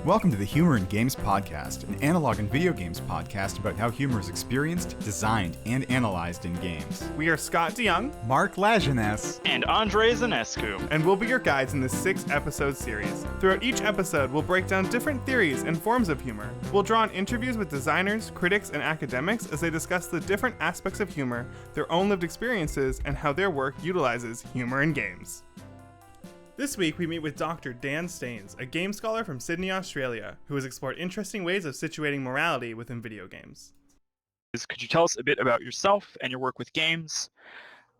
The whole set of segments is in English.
Welcome to the Humour in Games podcast, an analog and video games podcast about how humor is experienced, designed, and analyzed in games. We are Scott DeYoung, Mark Lajeunesse, and Andre Zanescu, and we'll be your guides in this 6-episode series. Throughout each episode, we'll break down different theories and forms of humor. We'll draw on interviews with designers, critics, and academics as they discuss the different aspects of humor, their own lived experiences, and how their work utilizes humor in games. This week, we meet with Dr. Dan Staines, a game scholar from Sydney, Australia, who has explored interesting ways of situating morality within video games. Could you tell us a bit about yourself and your work with games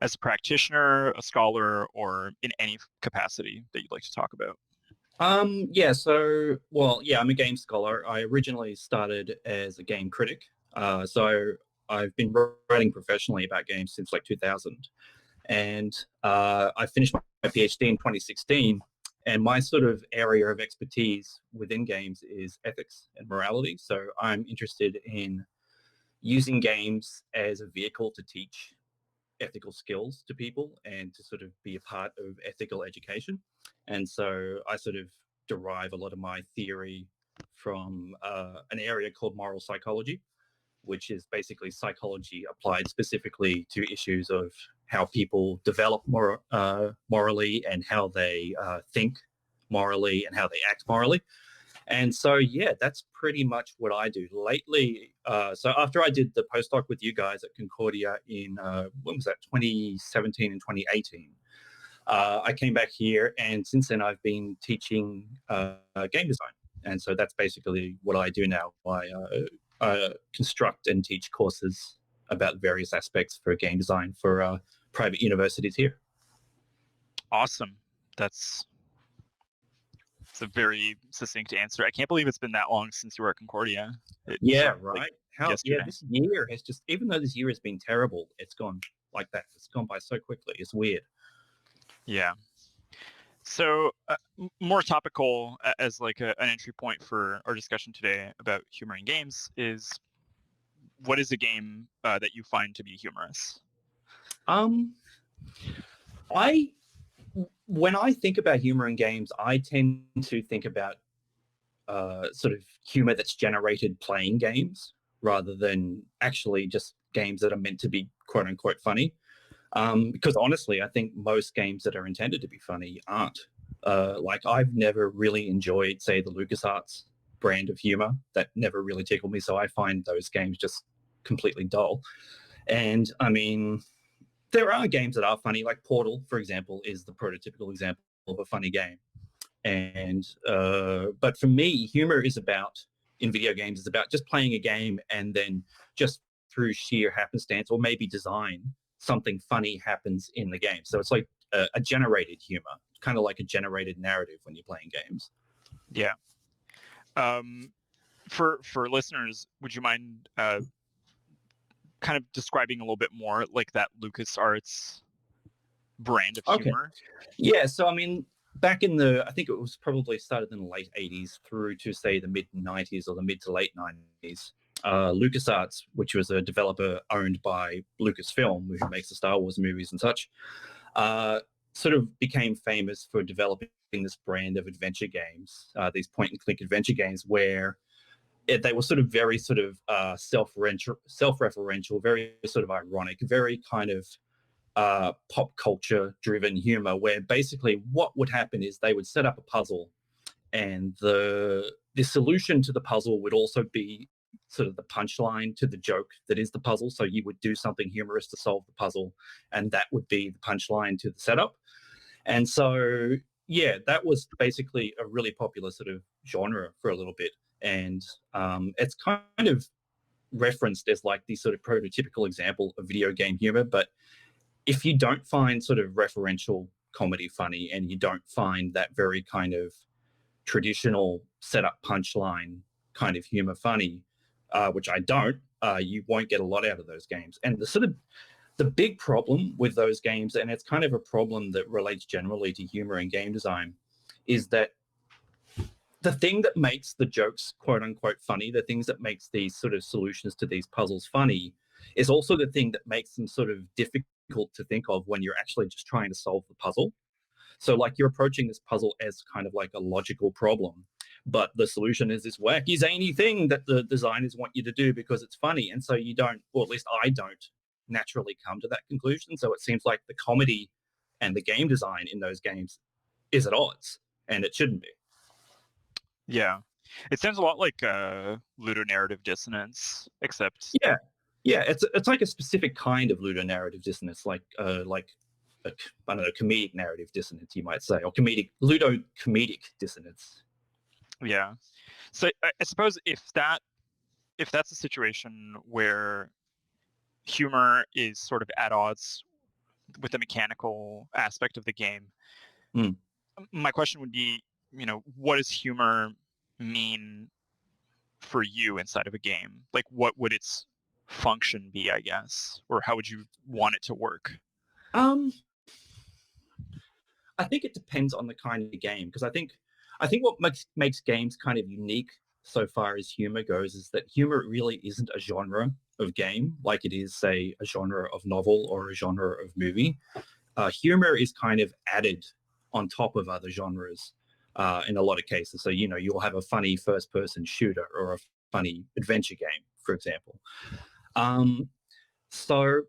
as a practitioner, a scholar, or in any capacity that you'd like to talk about? I'm a game scholar. I originally started as a game critic. So I've been writing professionally about games since like 2000. And I finished my PhD in 2016, and my sort of area of expertise within games is ethics and morality. So I'm interested in using games as a vehicle to teach ethical skills to people and to sort of be a part of ethical education. And so I sort of derive a lot of my theory from an area called moral psychology, which is basically psychology applied specifically to issues of how people develop morally and how they think morally and how they act morally. And so, yeah, that's pretty much what I do lately. So after I did the postdoc with you guys at Concordia in, 2017 and 2018, I came back here, and since then I've been teaching game design. And so that's basically what I do now. I construct and teach courses about various aspects for game design for private universities here. Awesome. That's a very succinct answer. I can't believe it's been that long since you were at Concordia. Right. Yesterday. This year has just, even though this year has been terrible, it's gone like that. It's gone by so quickly. It's weird. Yeah. So more topical as like an entry point for our discussion today about humor in games is, what is a game that you find to be humorous? When I think about humor in games, I tend to think about sort of humor that's generated playing games rather than actually just games that are meant to be quote unquote funny. Because honestly, I think most games that are intended to be funny aren't. Like I've never really enjoyed, say, the LucasArts brand of humor. That never really tickled me. So I find those games just completely dull. And I mean, there are games that are funny, like Portal, for example, is the prototypical example of a funny game. And but for me, humor is about, in video games, is about just playing a game and then just through sheer happenstance or maybe design, something funny happens in the game. So it's like a generated humor, kind of like a generated narrative when you're playing games. Yeah. For listeners, would you mind kind of describing a little bit more like that LucasArts brand of humor? Yeah, so I mean, back in I think it was probably started in the late 80s through to say the mid 90s or the mid to late 90s. LucasArts, which was a developer owned by Lucasfilm, who makes the Star Wars movies and such, sort of became famous for developing this brand of adventure games, these point-and-click adventure games where they were sort of very sort of self-referential, very sort of ironic, very kind of pop culture-driven humor, where basically what would happen is they would set up a puzzle, and the solution to the puzzle would also be sort of the punchline to the joke that is the puzzle. So you would do something humorous to solve the puzzle, and that would be the punchline to the setup. And so, yeah, that was basically a really popular sort of genre for a little bit. And it's kind of referenced as like the sort of prototypical example of video game humor. But if you don't find sort of referential comedy funny, and you don't find that very kind of traditional setup punchline kind of humor funny, which I don't, you won't get a lot out of those games. And the big problem with those games, and it's kind of a problem that relates generally to humor in game design, is that the thing that makes the jokes quote unquote funny, the things that makes these sort of solutions to these puzzles funny, is also the thing that makes them sort of difficult to think of when you're actually just trying to solve the puzzle. So like you're approaching this puzzle as kind of like a logical problem, but the solution is this wacky zany thing that the designers want you to do because it's funny. And so you don't, or at least I don't, naturally come to that conclusion. So it seems like the comedy and the game design in those games is at odds, and it shouldn't be. Yeah. It sounds a lot like ludonarrative dissonance, except Yeah, it's like a specific kind of ludonarrative dissonance, like I don't know, comedic narrative dissonance, you might say, or comedic dissonance. yeah. So I suppose if that's a situation where humor is sort of at odds with the mechanical aspect of the game, Mm. my question would be, what does humor mean for you inside of a game? Like, what would its function be, I guess, or how would you want it to work? Um, I think it depends on the kind of game, because I think what makes games kind of unique so far as humor goes is that humor really isn't a genre of game like it is, say, a genre of novel or a genre of movie. Humor is kind of added on top of other genres in a lot of cases. So, you'll have a funny first-person shooter or a funny adventure game, for example. So,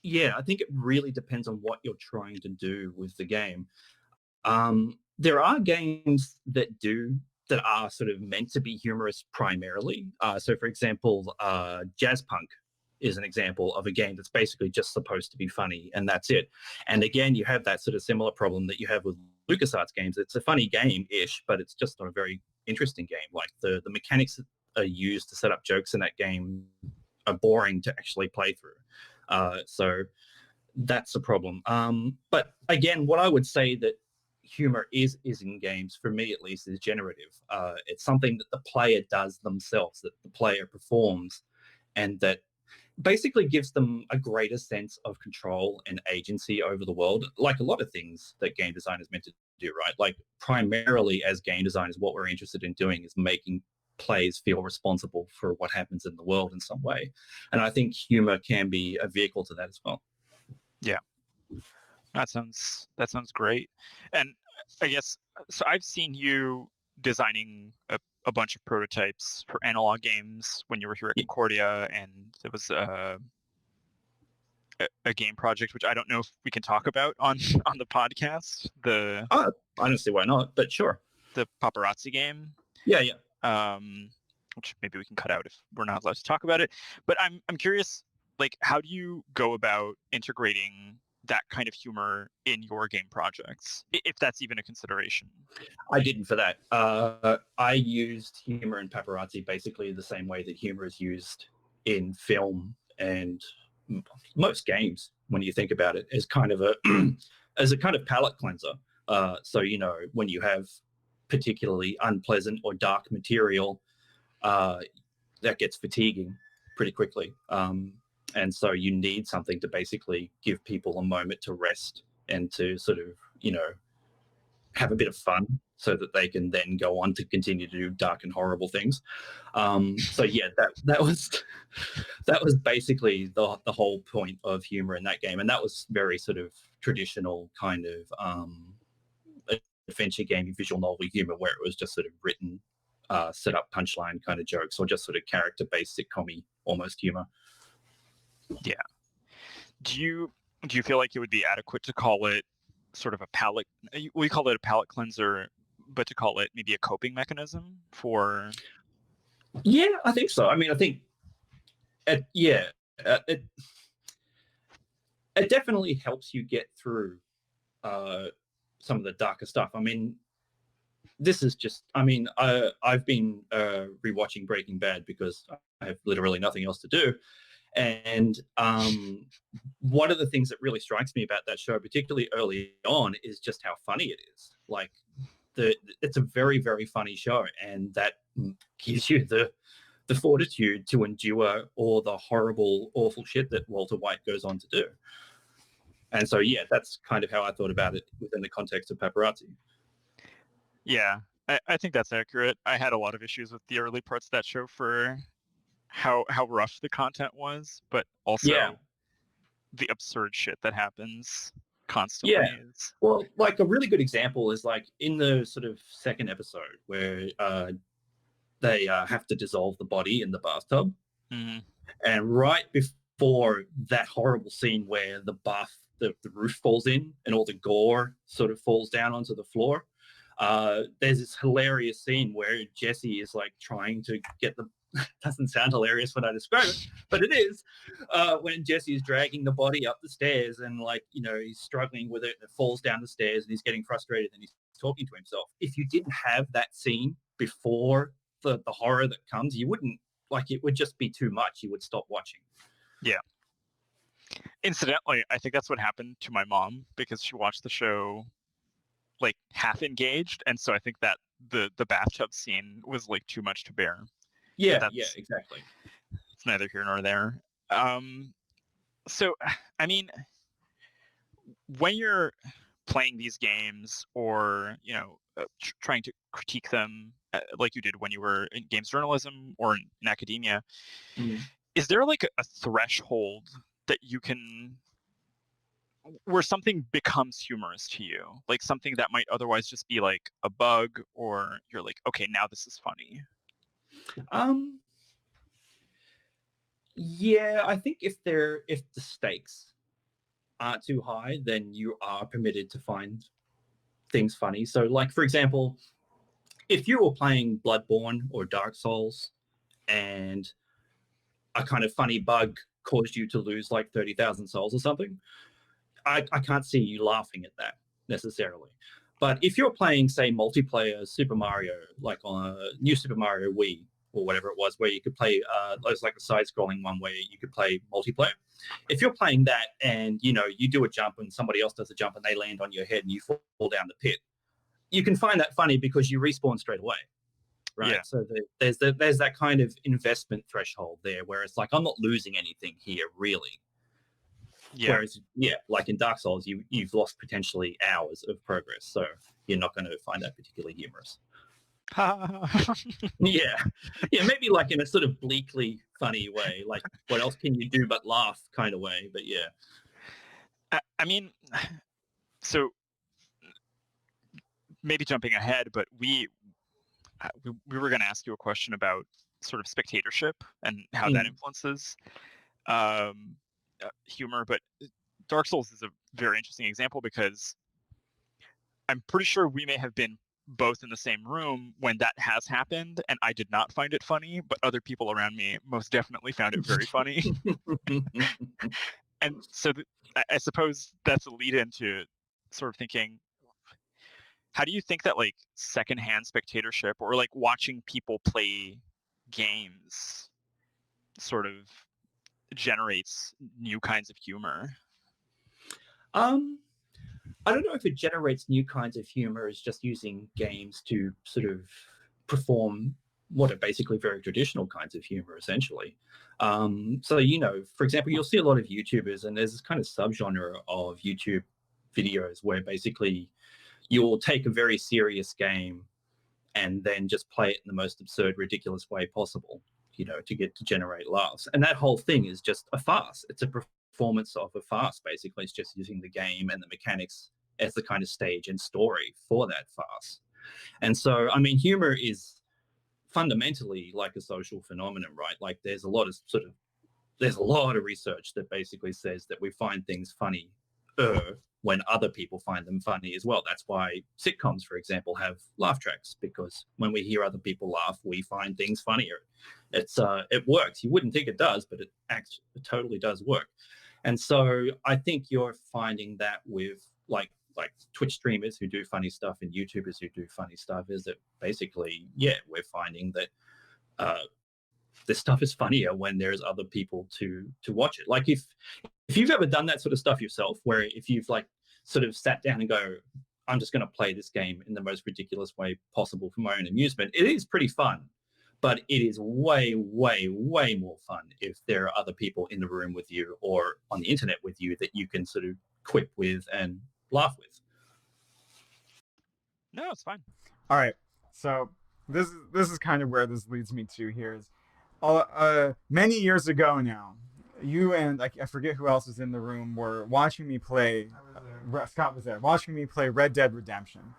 yeah, I think it really depends on what you're trying to do with the game. There are games that are sort of meant to be humorous primarily. So, for example, Jazzpunk is an example of a game that's basically just supposed to be funny, and that's it. And again, you have that sort of similar problem that you have with LucasArts games. It's a funny game-ish, but it's just not a very interesting game. Like the mechanics that are used to set up jokes in that game are boring to actually play through. So that's a problem. But again, what I would say that humor is in games, for me at least, is generative. It's something that the player does themselves, that the player performs, and that basically gives them a greater sense of control and agency over the world, like a lot of things that game design is meant to do, right? Like, primarily as game designers, what we're interested in doing is making players feel responsible for what happens in the world in some way. And I think humor can be a vehicle to that as well. Yeah. That sounds great. And I guess, so I've seen you designing a bunch of prototypes for analog games when you were here at Concordia, and there was a game project which I don't know if we can talk about on the podcast. I don't see why not, but sure. The paparazzi game. Yeah. Which maybe we can cut out if we're not allowed to talk about it. But I'm curious, like, how do you go about integrating that kind of humor in your game projects, if that's even a consideration? I didn't for that. I used humor in paparazzi basically the same way that humor is used in film and most games, when you think about it, as kind of as a kind of palate cleanser. So, when you have particularly unpleasant or dark material, that gets fatiguing pretty quickly. And so you need something to basically give people a moment to rest and to sort of, have a bit of fun so that they can then go on to continue to do dark and horrible things. So yeah, that was basically the whole point of humor in that game. And that was very sort of traditional kind of adventure game, visual novel humor, where it was just sort of written, set up punchline kind of jokes, or just sort of character-based sitcom-y almost humor. Yeah. Do you feel like it would be adequate to call it sort of a palate? We call it a palate cleanser, but to call it maybe a coping mechanism for? Yeah, I think so. I mean, I think, it definitely helps you get through some of the darker stuff. I mean, this is just, I've been rewatching Breaking Bad because I have literally nothing else to do. And one of the things that really strikes me about that show, particularly early on, is just how funny it is. Like, it's a very, very funny show, and that gives you the fortitude to endure all the horrible, awful shit that Walter White goes on to do. And so, yeah, that's kind of how I thought about it within the context of paparazzi. Yeah, I think that's accurate. I had a lot of issues with the early parts of that show for how rough the content was, but also the absurd shit that happens. constantly. Yeah. Well, like a really good example is like in the sort of second episode where they have to dissolve the body in the bathtub. Mm-hmm. And right before that horrible scene where the roof falls in and all the gore sort of falls down onto the floor, there's this hilarious scene where Jesse is like trying to get the doesn't sound hilarious when I describe it, but it is when Jesse is dragging the body up the stairs and like, you know, he's struggling with it and it falls down the stairs and he's getting frustrated and he's talking to himself. If you didn't have that scene before the horror that comes, you wouldn't like it would just be too much. You would stop watching. Yeah. Incidentally, I think that's what happened to my mom because she watched the show like half engaged, and so I think that the bathtub scene was like too much to bear. Yeah, exactly. It's neither here nor there. So, I mean, when you're playing these games or, you know, trying to critique them like you did when you were in games journalism or in academia, is there like a threshold that you can where something becomes humorous to you, like something that might otherwise just be like a bug, or you're like, okay, now this is funny? Yeah, I think if the stakes aren't too high, then you are permitted to find things funny. So, like for example, if you were playing Bloodborne or Dark Souls, and a kind of funny bug caused you to lose like 30,000 souls or something, I can't see you laughing at that necessarily. But if you're playing, say, multiplayer Super Mario, like on a new Super Mario Wii or whatever it was, where you could play, there's like a side-scrolling one where you could play multiplayer. If you're playing that and, you know, you do a jump and somebody else does a jump and they land on your head and you fall down the pit, you can find that funny because you respawn straight away. Right. Yeah. So there's that kind of investment threshold there where it's like, I'm not losing anything here, really. Yeah. Whereas, yeah, like in Dark Souls, you've lost potentially hours of progress. So you're not going to find that particularly humorous. Yeah. Maybe like in a sort of bleakly funny way, like what else can you do but laugh kind of way. But yeah. I mean, so maybe jumping ahead, but we were going to ask you a question about sort of spectatorship and how that influences humor. But Dark Souls is a very interesting example because I'm pretty sure we may have been both in the same room when that has happened, and I did not find it funny, but other people around me most definitely found it very funny. And so I suppose that's a lead into sort of thinking, how do you think that like secondhand spectatorship or like watching people play games sort of generates new kinds of humor? I don't know if it generates new kinds of humor as just using games to sort of perform what are basically very traditional kinds of humor, essentially. So, you know, for example, you'll see a lot of YouTubers, and there's this kind of subgenre of YouTube videos where basically you'll take a very serious game and then just play it in the most absurd, ridiculous way possible, you know, to generate laughs. And that whole thing is just a farce. It's a performance of a farce, basically. It's just using the game and the mechanics as the kind of stage and story for that farce. And so, I mean, humor is fundamentally like a social phenomenon, right? Like there's a lot of research that basically says that we find things funny when other people find them funny as well. That's why sitcoms, for example, have laugh tracks, because when we hear other people laugh, we find things funnier. It works. You wouldn't think it does, but it totally does work. And so I think you're finding that with like Twitch streamers who do funny stuff and YouTubers who do funny stuff, is that basically, yeah, we're finding that this stuff is funnier when there's other people to watch it. Like if you've ever done that sort of stuff yourself, where if you've like sort of sat down and go, I'm just going to play this game in the most ridiculous way possible for my own amusement, it is pretty fun. But it is way, way, way more fun if there are other people in the room with you or on the internet with you that you can sort of quip with and laugh with. No, it's fine. All right. So this is kind of where this leads me to here is many years ago now, you and I forget who else was in the room were watching me play. Scott was there watching me play Red Dead Redemption.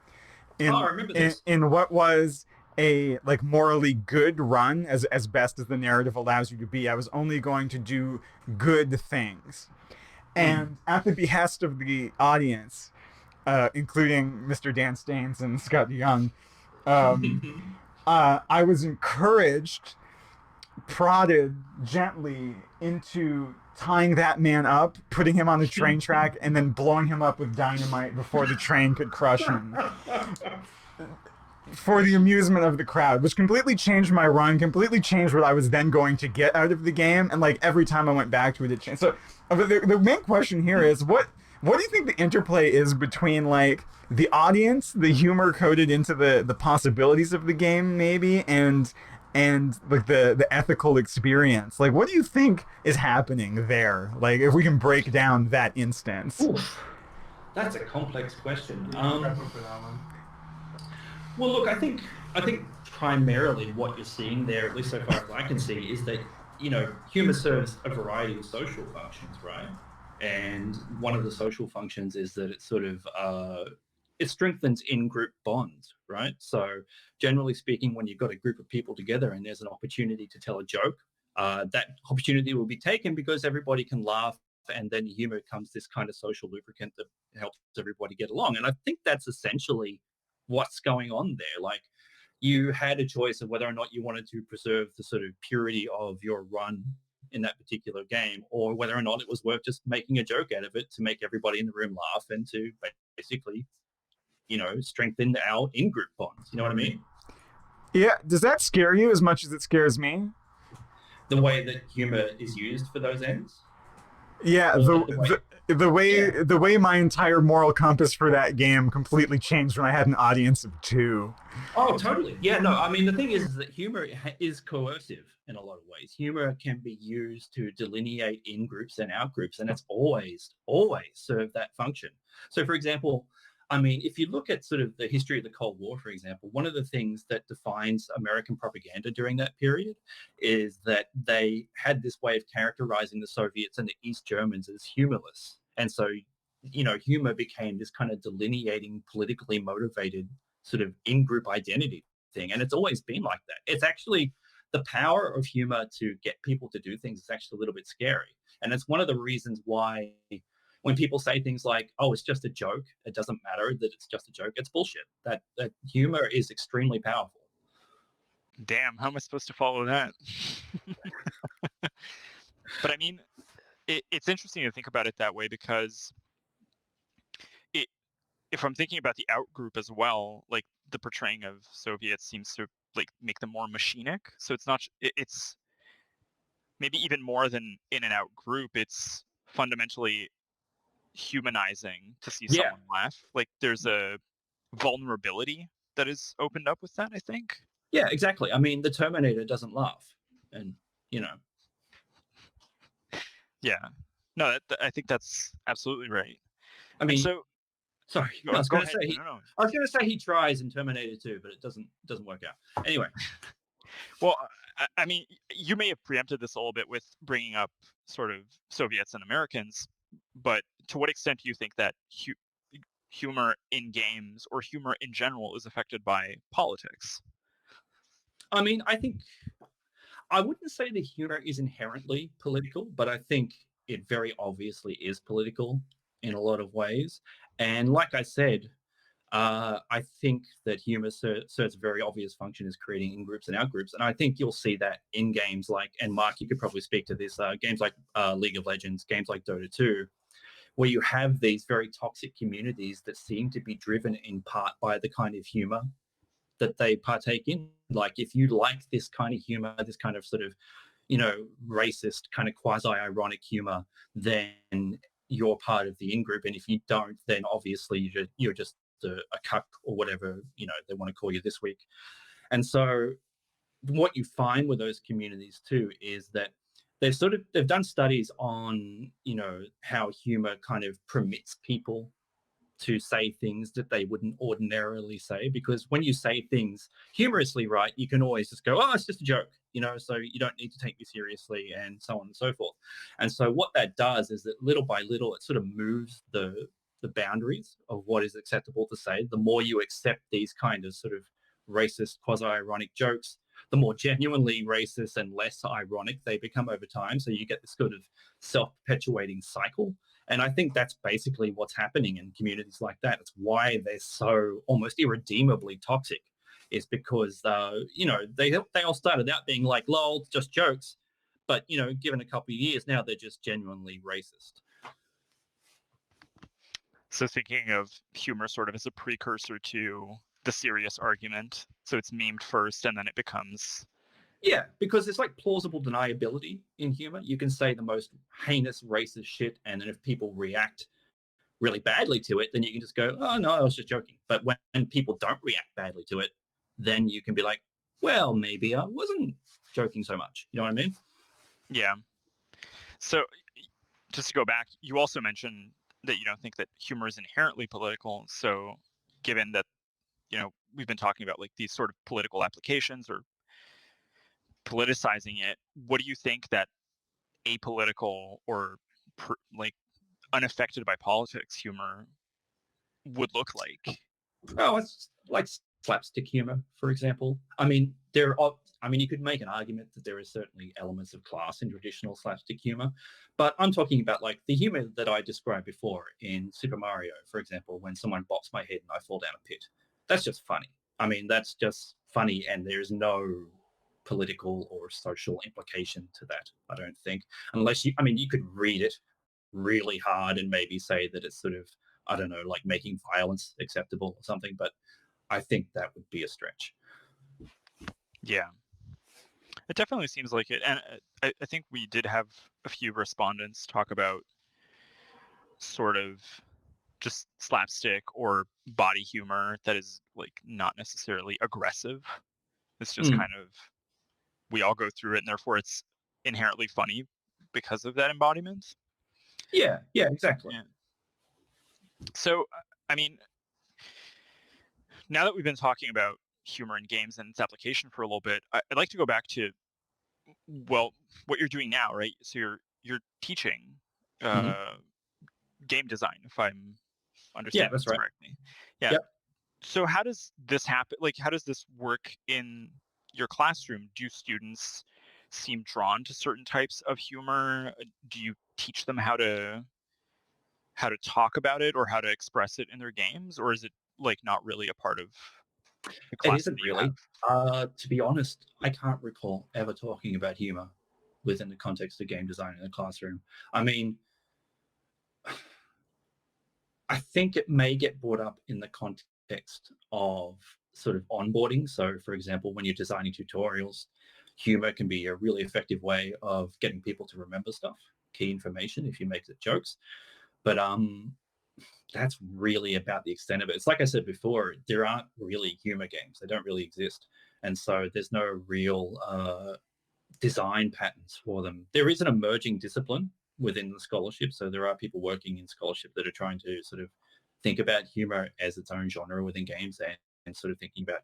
I remember this. In what was a like morally good run as best as the narrative allows you to be. I was only going to do good things, and at the behest of the audience, including Mr. Dan Staines and Scott Young, I was encouraged, prodded gently into tying that man up, putting him on the train track, and then blowing him up with dynamite before the train could crush him. For the amusement of the crowd, which completely changed my run, completely changed what I was then going to get out of the game, and like every time I went back to it, it changed. So the main question here is what do you think the interplay is between like the audience, the humor coded into the possibilities of the game, maybe, and like the ethical experience? Like, what do you think is happening there? Like, if we can break down that instance. Oof, that's a complex question. Well, look, I think primarily what you're seeing there, at least so far as I can see, is that, you know, humor serves a variety of social functions, right? And one of the social functions is that it sort of it strengthens in-group bonds, right? So generally speaking, when you've got a group of people together and there's an opportunity to tell a joke, that opportunity will be taken because everybody can laugh, and then humor becomes this kind of social lubricant that helps everybody get along. And I think that's essentially what's going on there. Like, you had a choice of whether or not you wanted to preserve the sort of purity of your run in that particular game, or whether or not it was worth just making a joke out of it to make everybody in the room laugh and to basically, you know, strengthen our in-group bonds. You know what I mean? Yeah. Does that scare you as much as it scares me? The way that humor is used for those ends. Yeah, the way my entire moral compass for that game completely changed when I had an audience of 2. Oh, totally. Yeah, no, I mean, the thing is that humor is coercive in a lot of ways. Humor can be used to delineate in groups and out groups, and it's always served that function. So, for example, I mean, if you look at sort of the history of the Cold War, for example, one of the things that defines American propaganda during that period is that they had this way of characterizing the Soviets and the East Germans as humorless. And so, you know, humor became this kind of delineating, politically motivated sort of in-group identity thing. And it's always been like that. It's actually the power of humor to get people to do things is actually a little bit scary. And it's one of the reasons why when people say things like, oh, it's just a joke, it doesn't matter that it's just a joke, it's bullshit. That humor is extremely powerful. Damn, how am I supposed to follow that? But I mean, it's interesting to think about it that way, because if I'm thinking about the out group as well, like the portraying of Soviets seems to like make them more machinic. So it's not, it's maybe even more than in and out group. It's fundamentally humanizing to see someone laugh. Like there's a vulnerability that is opened up with that, I think. Yeah, exactly. I mean, the Terminator doesn't laugh, and you know. Yeah, no, I think that's absolutely right. I mean, so sorry, I was going to say I was going to say he tries in Terminator 2, but it doesn't work out. Anyway. Well, I mean, you may have preempted this a little bit with bringing up sort of Soviets and Americans, but to what extent do you think that humor in games or humor in general is affected by politics? I mean, I wouldn't say the humor is inherently political, but I think it very obviously is political in a lot of ways. And like I said, I think that humor serves a very obvious function as creating in groups and out groups. And I think you'll see that in games like, and Mark, you could probably speak to this, games like League of Legends, games like Dota 2, where you have these very toxic communities that seem to be driven in part by the kind of humor that they partake in. Like, if you like this kind of humor, this kind of sort of, you know, racist kind of quasi-ironic humor, then you're part of the in-group. And if you don't, then obviously you're just a cuck or whatever, you know, they want to call you this week. And so what you find with those communities too is that they've done studies on, you know, how humor kind of permits people to say things that they wouldn't ordinarily say, because when you say things humorously, right, you can always just go, oh, it's just a joke, so you don't need to take me seriously, and so on and so forth. And so what that does is that little by little, it sort of moves the boundaries of what is acceptable to say. The more you accept these kind of sort of racist, quasi-ironic jokes, the more genuinely racist and less ironic they become over time. So you get this sort of self-perpetuating cycle. And I think that's basically what's happening in communities like that. It's why they're so almost irredeemably toxic, is because, they all started out being like, lol, just jokes. But, given a couple of years now, they're just genuinely racist. So thinking of humor sort of as a precursor to the serious argument. So it's memed first and then it becomes... Yeah, because it's like plausible deniability in humor. You can say the most heinous racist shit, and then if people react really badly to it, then you can just go, oh, no, I was just joking. But when people don't react badly to it, then you can be like, well, maybe I wasn't joking so much. You know what I mean? Yeah. So just to go back, you also mentioned that you don't think that humor is inherently political. So given that, we've been talking about like these sort of political applications or politicizing it, what do you think that apolitical or like unaffected by politics humor would look like? Oh, it's like slapstick humor, for example. You could make an argument that there are certainly elements of class in traditional slapstick humor, but I'm talking about like the humor that I described before in Super Mario, for example, when someone bops my head and I fall down a pit. That's just funny. That's just funny, and there's no political or social implication to that, I don't think. Unless you could read it really hard and maybe say that it's sort of, I don't know, like making violence acceptable or something, but I think that would be a stretch. Yeah, it definitely seems like it. And I think we did have a few respondents talk about sort of just slapstick or body humor that is like not necessarily aggressive. It's just kind of, we all go through it, and therefore it's inherently funny because of that embodiment. Yeah, exactly. Yeah. So, now that we've been talking about humor in games and its application for a little bit, I'd like to go back to, well, what you're doing now, right? So you're teaching game design, if I'm understanding that's this right. correctly. Yeah. Yep. So how does this happen? Like, how does this work in your classroom? Do students seem drawn to certain types of humor? Do you teach them how to talk about it or how to express it in their games, or is it like not really a part of the It class isn't that you really. have? To be honest, I can't recall ever talking about humor within the context of game design in the classroom. I think it may get brought up in the context of sort of onboarding. So, for example, when you're designing tutorials, humor can be a really effective way of getting people to remember stuff, key information, if you make the jokes. But that's really about the extent of it. It's like I said before, there aren't really humor games. They don't really exist. And so there's no real design patterns for them. There is an emerging discipline within the scholarship. So there are people working in scholarship that are trying to sort of think about humor as its own genre within games, and sort of thinking about,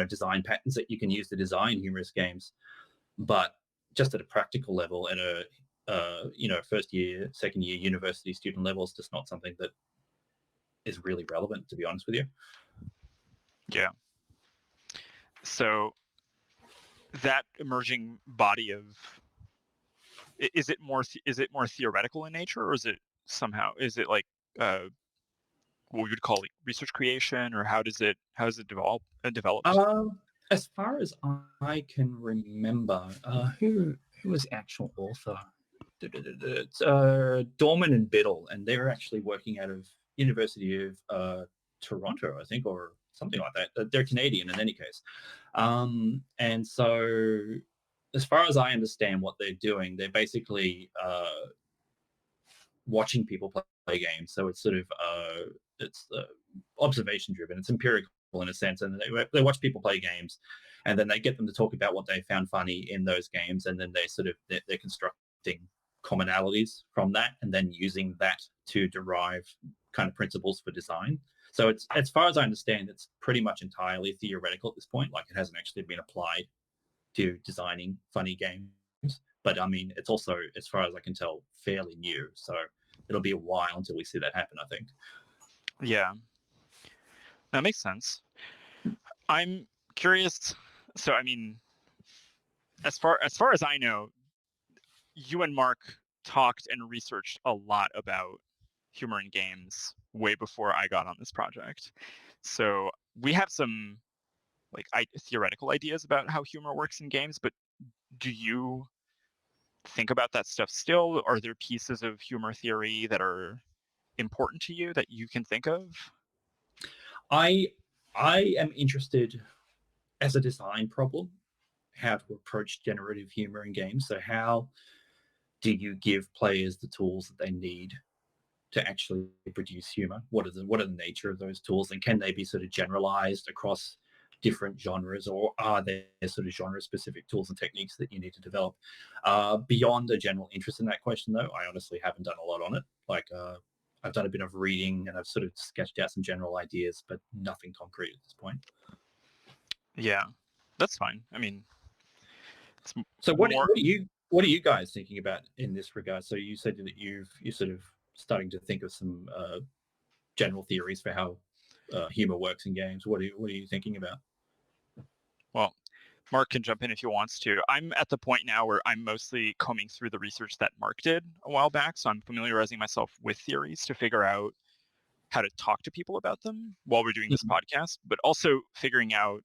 design patterns that you can use to design humorous games. But just at a practical level, at a first year, second year university student level, is just not something that is really relevant, to be honest with you. Yeah. So that emerging body of, is it more theoretical in nature, or is it like what we would call like research creation, or how does it develop? As far as I can remember, who was the actual author? It's Dorman and Biddle, and they're actually working out of University of Toronto, I think, or something like that. They're Canadian in any case. And so as far as I understand what they're doing, they're basically watching people play games. So it's sort of it's observation driven. It's empirical in a sense, and they watch people play games, and then they get them to talk about what they found funny in those games, and then they're constructing commonalities from that, and then using that to derive kind of principles for design. So it's, as far as I understand, it's pretty much entirely theoretical at this point. Like, it hasn't actually been applied to designing funny games. But I mean, it's also, as far as I can tell, fairly new. So it'll be a while until we see that happen, I think. Yeah, that makes sense. I'm curious. So, I mean, as far as I know, you and Mark talked and researched a lot about humor in games way before I got on this project. So we have some like theoretical ideas about how humor works in games, but do you think about that stuff still? Are there pieces of humor theory that are important to you that you can think of? I I am interested as a design problem how to approach generative humor in games. So how do you give players the tools that they need to actually produce humor? What are the nature of those tools, and can they be sort of generalized across different genres, or are there sort of genre specific tools and techniques that you need to develop? Beyond a general interest in that question, though, I honestly haven't done a lot on it. I've done a bit of reading and I've sort of sketched out some general ideas, but nothing concrete at this point. Yeah, that's fine. I mean, it's So more. what are you guys thinking about in this regard? So you said that you're sort of starting to think of some general theories for how humor works in games. What are you thinking about? Well, Mark can jump in if he wants to. I'm at the point now where I'm mostly combing through the research that Mark did a while back, so I'm familiarizing myself with theories to figure out how to talk to people about them while we're doing this Mhm. podcast, but also figuring out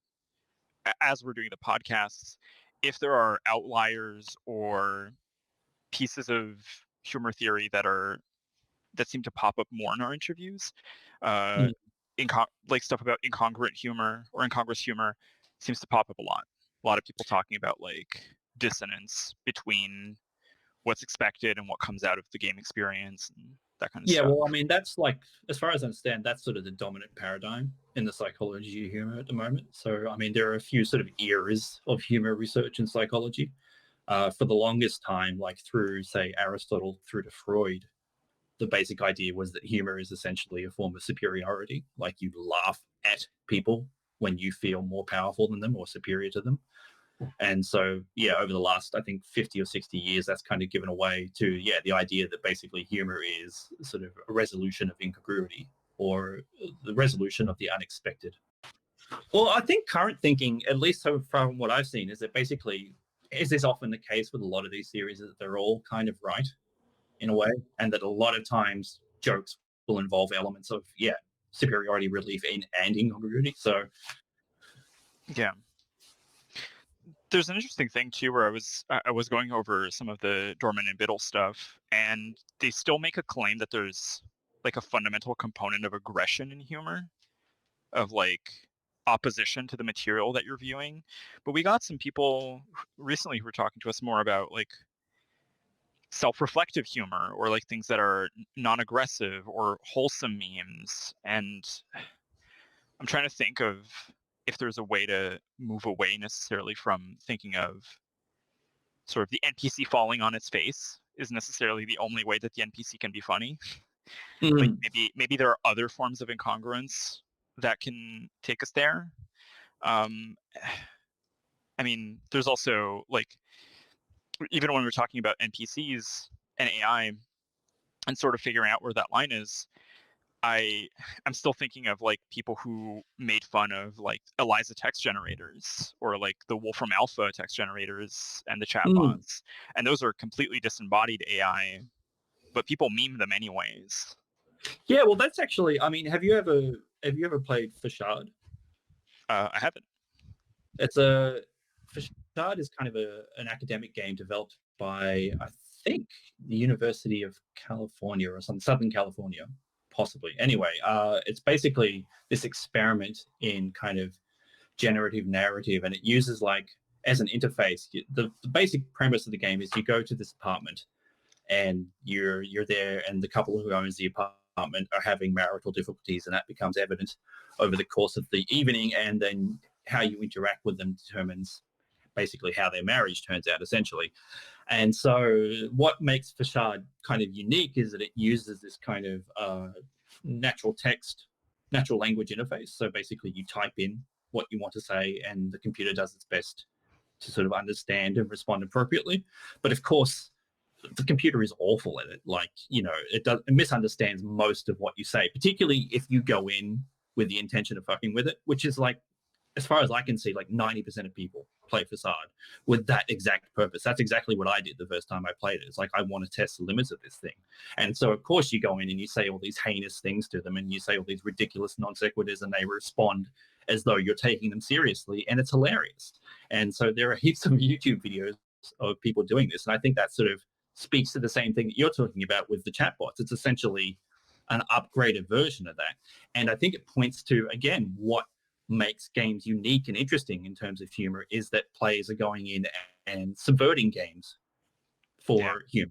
as we're doing the podcasts if there are outliers or pieces of humor theory that seem to pop up more in our interviews. Uh, Mm. like stuff about incongruent humor or incongruous humor seems to pop up a lot. A lot of people talking about like dissonance between what's expected and what comes out of the game experience and that kind of Yeah, stuff. well, I mean, that's like, as far as I understand, that's sort of the dominant paradigm in the psychology of humor at the moment. So, I mean, there are a few sort of eras of humor research in psychology. For the longest time, like through, say, Aristotle through to Freud, the basic idea was that humor is essentially a form of superiority. Like you laugh at people when you feel more powerful than them or superior to them. And so, yeah, over the last, I think, 50 or 60 years, that's kind of given away to, yeah, the idea that basically humor is sort of a resolution of incongruity or the resolution of the unexpected. Well, I think current thinking, at least so from what I've seen, is that basically, is this often the case with a lot of these theories, is that they're all kind of right in a way, and that a lot of times jokes will involve elements of, yeah, superiority, relief, and incongruity. So, Yeah. There's an interesting thing too where I was going over some of the Dorman and Biddle stuff, and they still make a claim that there's like a fundamental component of aggression in humor, of like opposition to the material that you're viewing. But we got some people recently who were talking to us more about like self-reflective humor or like things that are non-aggressive or wholesome memes. And I'm trying to think of if there's a way to move away necessarily from thinking of sort of the NPC falling on its face is necessarily the only way that the NPC can be funny. Like mm, maybe there are other forms of incongruence that can take us there. Um, I mean, there's also like even when we're talking about NPCs and AI and sort of figuring out where that line is, I I'm still thinking of like people who made fun of like Eliza text generators or like the Wolfram Alpha text generators and the mm. chatbots, and those are completely disembodied AI, but people meme them anyways. Yeah, well, that's actually, I mean, have you ever played Facade? I haven't. It's a Facade is kind of an academic game developed by, I think, the University of California or some Southern California, possibly. Anyway, it's basically this experiment in kind of generative narrative, and it uses like as an interface. The basic premise of the game is you go to this apartment and you're there, and the couple who owns the apartment are having marital difficulties, and that becomes evident over the course of the evening, and then how you interact with them determines basically how their marriage turns out, essentially. And so what makes Facade kind of unique is that it uses this kind of natural text, natural language interface. So basically you type in what you want to say and the computer does its best to sort of understand and respond appropriately. But of course, the computer is awful at it. Like, it misunderstands most of what you say, particularly if you go in with the intention of fucking with it, which is like, as far as I can see, like 90% of people play Facade with that exact purpose. That's exactly what I did the first time I played it. It's like, I want to test the limits of this thing. And so, of course, you go in and you say all these heinous things to them, and you say all these ridiculous non sequiturs, and they respond as though you're taking them seriously, and it's hilarious. And so there are heaps of YouTube videos of people doing this. And I think that sort of speaks to the same thing that you're talking about with the chatbots. It's essentially an upgraded version of that. And I think it points to, again, what makes games unique and interesting in terms of humor is that players are going in and subverting games for humor.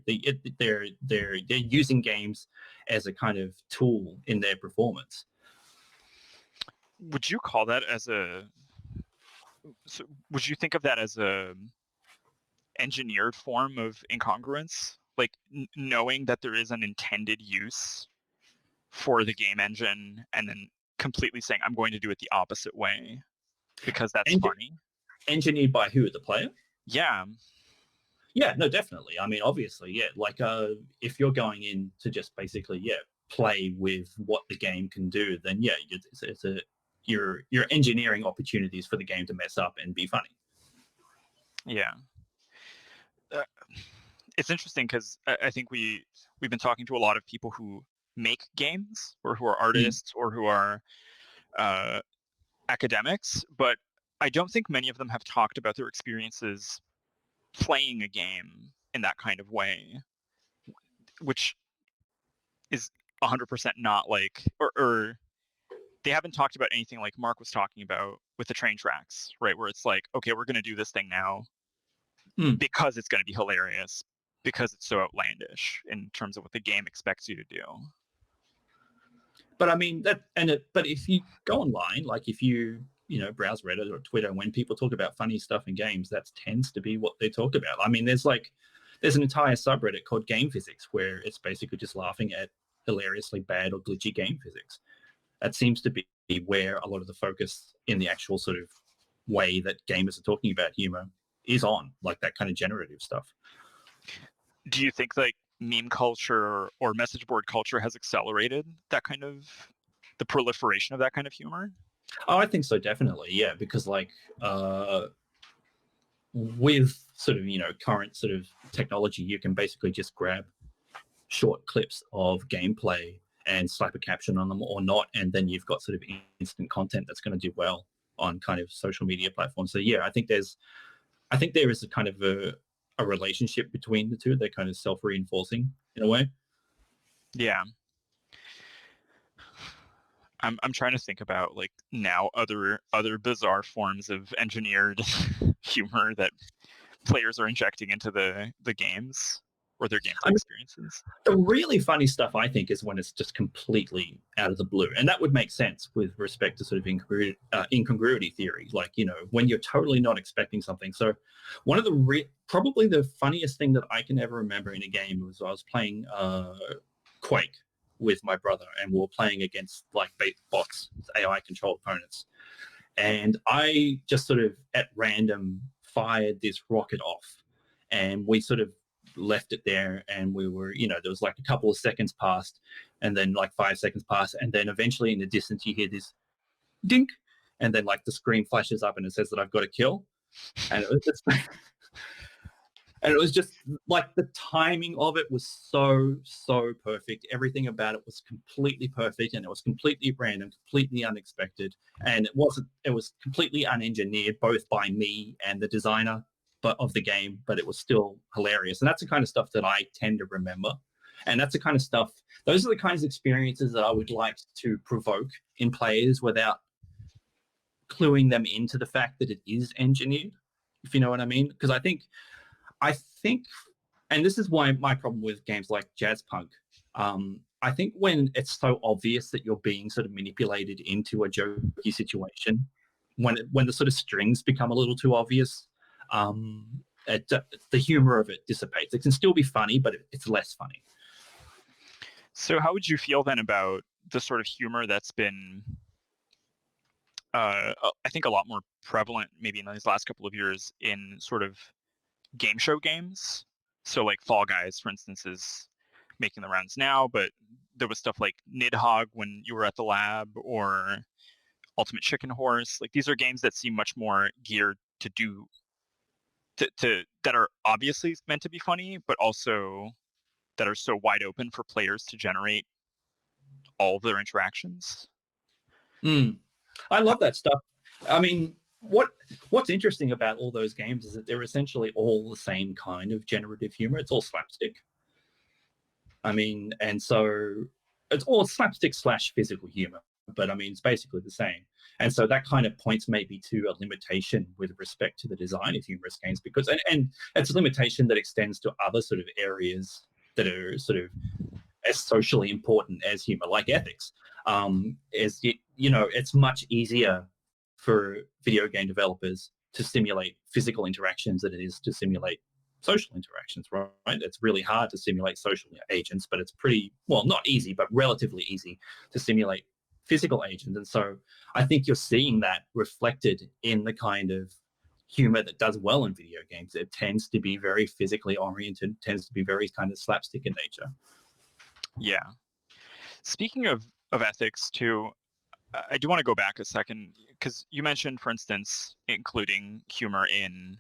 They're using games as a kind of tool in their performance. Would you call that as would you think of that as a engineered form of incongruence? Like knowing that there is an intended use for the game engine and then completely saying, I'm going to do it the opposite way because that's funny. Engineered by who? The player? Yeah. Yeah, no, definitely. I mean, obviously, yeah. Like, if you're going in to just basically, play with what the game can do, then you're engineering opportunities for the game to mess up and be funny. Yeah. It's interesting because I think we've been talking to a lot of people who make games or who are artists or who are academics, but I don't think many of them have talked about their experiences playing a game in that kind of way, which is 100% not like, or they haven't talked about anything like Mark was talking about with the train tracks, right? Where it's like, okay, we're going to do this thing now because it's going to be hilarious, because it's so outlandish in terms of what the game expects you to do. But I mean but if you go online, like if you browse Reddit or Twitter, when people talk about funny stuff in games, that tends to be what they talk about. I mean, there's an entire subreddit called Game Physics where it's basically just laughing at hilariously bad or glitchy game physics. That seems to be where a lot of the focus in the actual sort of way that gamers are talking about humor is on, like that kind of generative stuff. Do you think like meme culture or message board culture has accelerated that kind of the proliferation of that kind of humor? Oh, I think so, definitely. Yeah, because like with sort of current sort of technology, you can basically just grab short clips of gameplay and slap a caption on them or not, and then you've got sort of instant content that's going to do well on kind of social media platforms. So yeah, I think there is a kind of a relationship between the two. They're kind of self-reinforcing in a way. Yeah. I'm trying to think about like now other bizarre forms of engineered humor that players are injecting into the games or their gameplay experiences. The really funny stuff, I think, is when it's just completely out of the blue. And that would make sense with respect to sort of incongruity theory, like, when you're totally not expecting something. So one of the probably the funniest thing that I can ever remember in a game was I was playing Quake with my brother, and we were playing against like bots, AI controlled opponents. And I just sort of at random fired this rocket off, and we sort of left it there, and we were, there was like a couple of seconds passed, and then like 5 seconds passed, and then eventually in the distance you hear this dink, and then like the screen flashes up and it says that I've got a kill. And it was just like the timing of it was so perfect. Everything about it was completely perfect, and it was completely random, completely unexpected, and it was completely unengineered, both by me and the designer of the game, but it was still hilarious. And that's the kind of stuff that I tend to remember. And that's the kind of stuff, those are the kinds of experiences that I would like to provoke in players without cluing them into the fact that it is engineered, if you know what I mean. Because I think, and this is why my problem with games like Jazzpunk, I think when it's so obvious that you're being sort of manipulated into a jokey situation, when the sort of strings become a little too obvious, the humor of it dissipates. It can still be funny, but it's less funny. So how would you feel then about the sort of humor that's been I think a lot more prevalent maybe in these last couple of years in sort of game show games. So like Fall Guys, for instance, is making the rounds now, but there was stuff like Nidhogg when you were at the lab, or Ultimate Chicken Horse. Like these are games that seem much more geared to do to that are obviously meant to be funny, but also that are so wide open for players to generate all of their interactions. Mm. I love that stuff. I mean, what's interesting about all those games is that they're essentially all the same kind of generative humor. It's all slapstick. I mean, and so it's all slapstick slash physical humor, but I mean, it's basically the same. And so that kind of points maybe to a limitation with respect to the design of humorous games, because, and it's a limitation that extends to other sort of areas that are sort of as socially important as humor, like ethics. Is it's much easier for video game developers to simulate physical interactions than it is to simulate social interactions, right? It's really hard to simulate social agents, but it's pretty, well, not easy, but relatively easy to simulate physical agents. And so I think you're seeing that reflected in the kind of humor that does well in video games. It tends to be very physically oriented, tends to be very kind of slapstick in nature. Yeah. Speaking of ethics too, I do want to go back a second because you mentioned, for instance, including humor in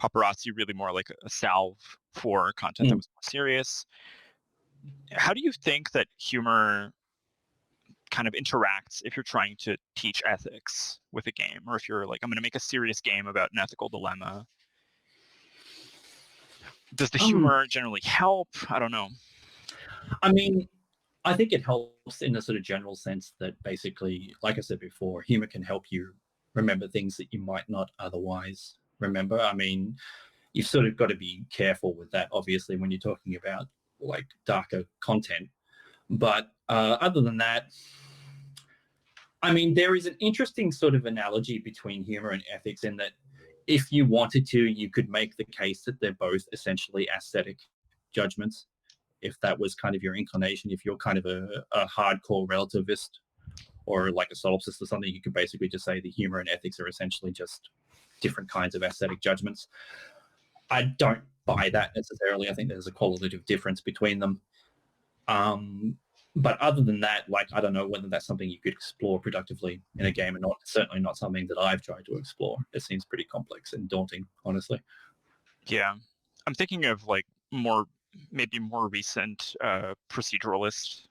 paparazzi, really more like a salve for content that was more serious. How do you think that humor kind of interacts if you're trying to teach ethics with a game, or if you're like, I'm going to make a serious game about an ethical dilemma? Does the humor generally help? I don't know. I mean, I think it helps in a sort of general sense that basically, like I said before, humor can help you remember things that you might not otherwise remember. I mean, you've sort of got to be careful with that, obviously, when you're talking about like darker content. But other than that, I mean, there is an interesting sort of analogy between humor and ethics in that if you wanted to, you could make the case that they're both essentially aesthetic judgments. If that was kind of your inclination, if you're kind of a hardcore relativist or like a solipsist or something, you could basically just say the humor and ethics are essentially just different kinds of aesthetic judgments. I don't buy that necessarily. I think there's a qualitative difference between them. But other than that, like, I don't know whether that's something you could explore productively in a game or not. Certainly not something that I've tried to explore. It seems pretty complex and daunting, honestly. Yeah. I'm thinking of like maybe more recent proceduralist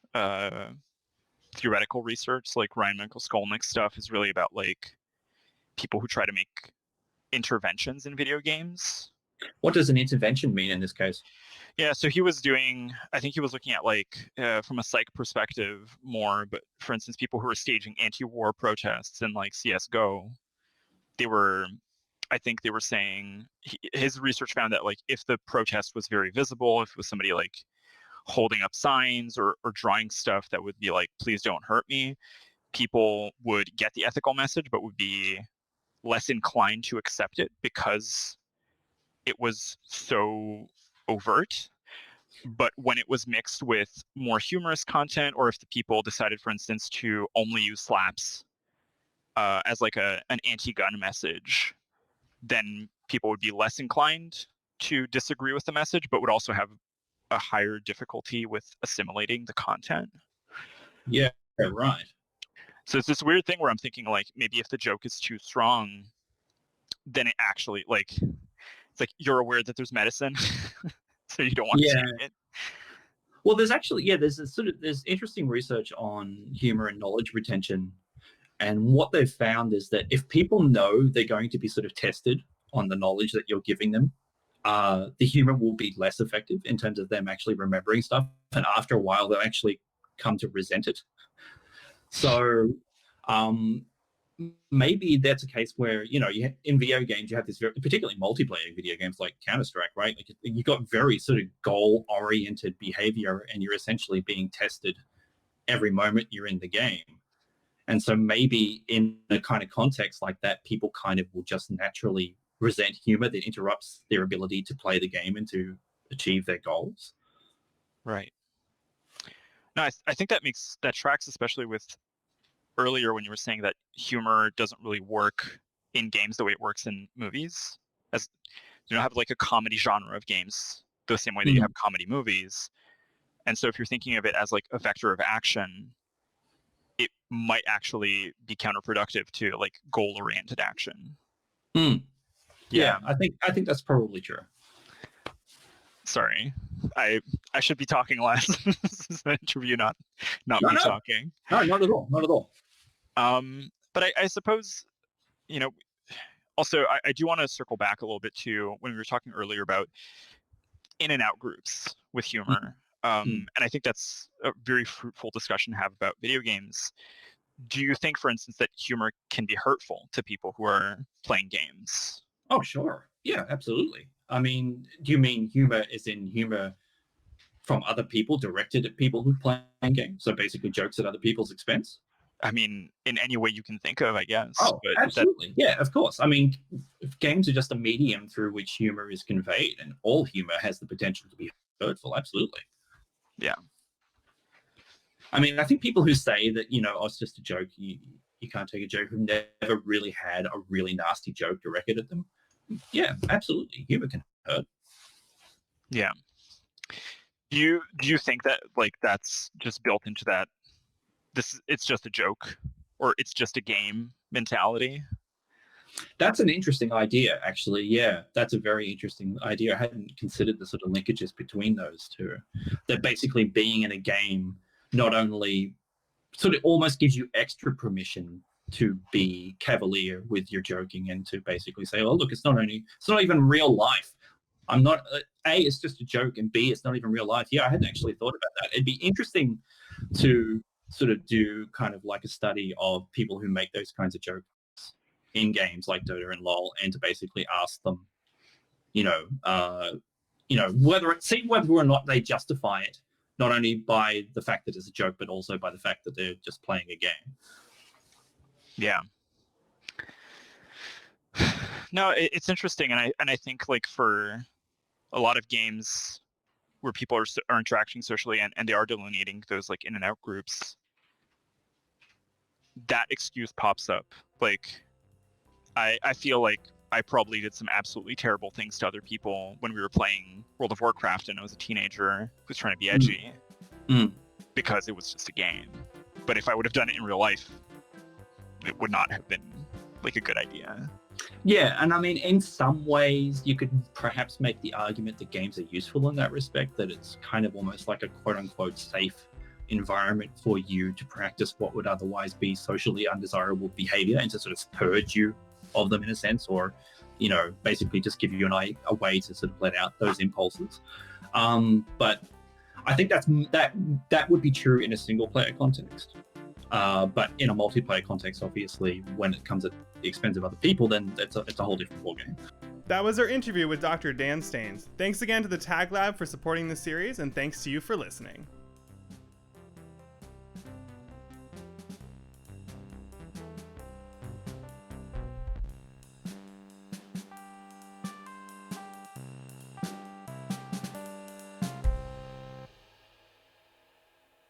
theoretical research, like Ryan Michael-Skolnick's stuff is really about like people who try to make interventions in video games. What does an intervention mean in this case? Yeah, so I think he was looking at like from a psych perspective more, but for instance, people who were staging anti-war protests in like CSGO, I think they were saying, his research found that like if the protest was very visible, if it was somebody like holding up signs or drawing stuff that would be like, please don't hurt me, people would get the ethical message, but would be less inclined to accept it because it was so overt. But when it was mixed with more humorous content, or if the people decided, for instance, to only use slaps as like an anti-gun message, then people would be less inclined to disagree with the message, but would also have a higher difficulty with assimilating the content. Yeah, right. So it's this weird thing where I'm thinking like maybe if the joke is too strong, then it actually like it's like you're aware that there's medicine, so you don't want to take it. Well, there's interesting research on humor and knowledge retention, and what they've found is that if people know they're going to be sort of tested on the knowledge that you're giving them, the humor will be less effective in terms of them actually remembering stuff, and after a while they'll actually come to resent it. So maybe that's a case where, in video games you have this particularly multiplayer video games like Counter-Strike, right? Like you got very sort of goal-oriented behavior, and you're essentially being tested every moment you're in the game. And so maybe in a kind of context like that, people kind of will just naturally resent humor that interrupts their ability to play the game and to achieve their goals. Right. No, I think that tracks, especially with earlier when you were saying that humor doesn't really work in games the way it works in movies, as you don't have like a comedy genre of games the same way that you have comedy movies. And so if you're thinking of it as like a vector of action, it might actually be counterproductive to like goal-oriented action. Yeah, I think that's probably true. Sorry, I should be talking less. This is an interview, not me talking. No, not at all. Not at all. But I suppose, you know, also I do want to circle back a little bit to when we were talking earlier about in and out groups with humor. And I think that's a very fruitful discussion to have about video games. Do you think, for instance, that humor can be hurtful to people who are playing games? Oh, sure. Yeah, absolutely. I mean, do you mean humor as in humor from other people directed at people who play games? So basically jokes at other people's expense? I mean, in any way you can think of, I guess. Oh, but absolutely. Yeah, of course. I mean, games are just a medium through which humor is conveyed, and all humor has the potential to be hurtful. Absolutely. Yeah. I mean, I think people who say that, oh, it's just a joke, you can't take a joke, who've never really had a really nasty joke directed at them. Yeah, absolutely. Humor can hurt. Yeah. Do you think that like that's just built into that it's just a joke or it's just a game mentality? That's an interesting idea, actually. Yeah, that's a very interesting idea. I hadn't considered the sort of linkages between those two. That basically being in a game not only sort of almost gives you extra permission to be cavalier with your joking and to basically say, oh, look, it's not even real life. I'm not, A, it's just a joke, and B, it's not even real life. Yeah, I hadn't actually thought about that. It'd be interesting to sort of do kind of like a study of people who make those kinds of jokes in games like Dota and LoL, and to basically ask them, whether or not they justify it, not only by the fact that it's a joke, but also by the fact that they're just playing a game. Yeah. No, it's interesting, and I think like for a lot of games where people are interacting socially and they are delineating those like in and out groups, that excuse pops up. Like I feel like I probably did some absolutely terrible things to other people when we were playing World of Warcraft and I was a teenager who was trying to be edgy because it was just a game. But if I would have done it in real life, it would not have been like a good idea. Yeah, and I mean, in some ways, you could perhaps make the argument that games are useful in that respect, that it's kind of almost like a quote-unquote safe environment for you to practice what would otherwise be socially undesirable behavior and to sort of purge you of them in a sense, or, basically just give you a way to sort of let out those impulses. But I think that would be true in a single-player context. But in a multiplayer context, obviously, when it comes at the expense of other people, then it's a whole different ballgame. That was our interview with Dr. Dan Staines. Thanks again to the Tag Lab for supporting the series, and thanks to you for listening.